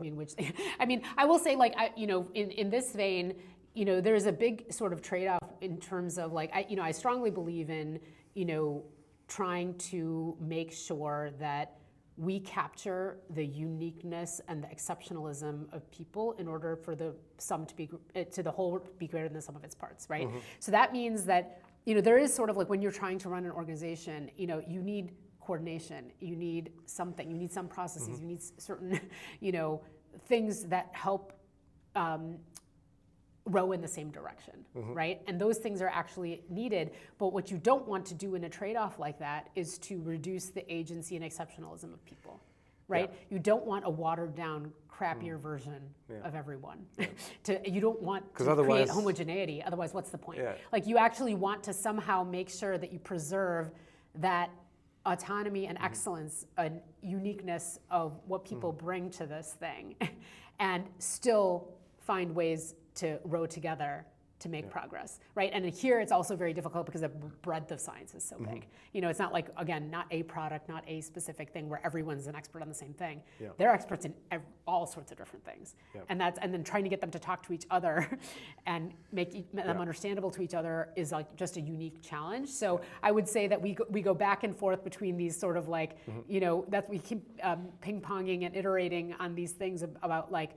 mean, which, I mean, I will say, like, in this vein, there's a big sort of trade-off in terms of, like, I strongly believe in, trying to make sure that we capture the uniqueness and the exceptionalism of people in order for the sum to be, to the whole be greater than the sum of its parts, right? So that means that, there is sort of like when you're trying to run an organization, you need coordination, you need something, you need some processes, you need certain, things that help row in the same direction, right? And those things are actually needed, but what you don't want to do in a trade-off like that is to reduce the agency and exceptionalism of people, right? You don't want a watered down, crappier version of everyone. You don't want to create homogeneity, otherwise what's the point? Like, you actually want to somehow make sure that you preserve that autonomy and excellence and uniqueness of what people bring to this thing and still find ways to row together to make progress, right? And here it's also very difficult because the breadth of science is so big. It's not like, again, not a product, not a specific thing where everyone's an expert on the same thing. They're experts in all sorts of different things. And then trying to get them to talk to each other and make them understandable to each other is like just a unique challenge. So I would say that we go back and forth between these sort of like, that we keep ping-ponging and iterating on these things about, like,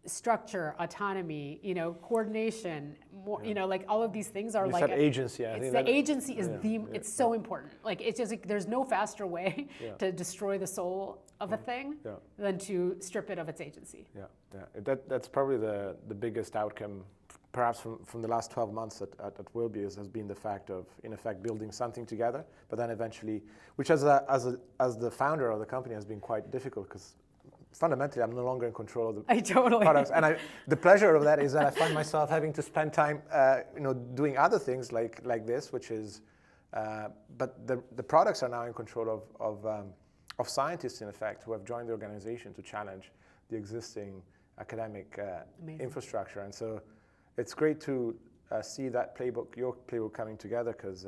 structure, autonomy, coordination, more, like all of these things are, you like said agency. Agency is it's so important. Like, it's just like, there's no faster way to destroy the soul of a thing than to strip it of its agency. That's probably the biggest outcome, perhaps from the last 12 months at Wilby, has been the fact of, in effect, building something together, but then eventually, which as the founder of the company has been quite difficult, because fundamentally, I'm no longer in control of the products, and the pleasure of that is that I find myself having to spend time, doing other things like this, which is, but the products are now in control of scientists, in effect, who have joined the organization to challenge the existing academic infrastructure, and so it's great to see that your playbook coming together, because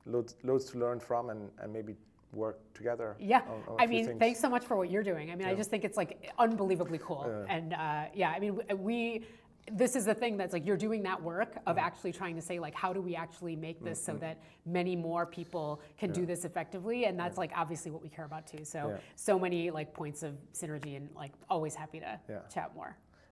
loads to learn from, and maybe work together. On I mean, thanks so much for what you're doing. I mean, I just think it's like unbelievably cool. And I mean, this is the thing that's like, you're doing that work of actually trying to say, like, how do we actually make this so that many more people can do this effectively? And that's like obviously what we care about too. So many like points of synergy, and like always happy to chat more.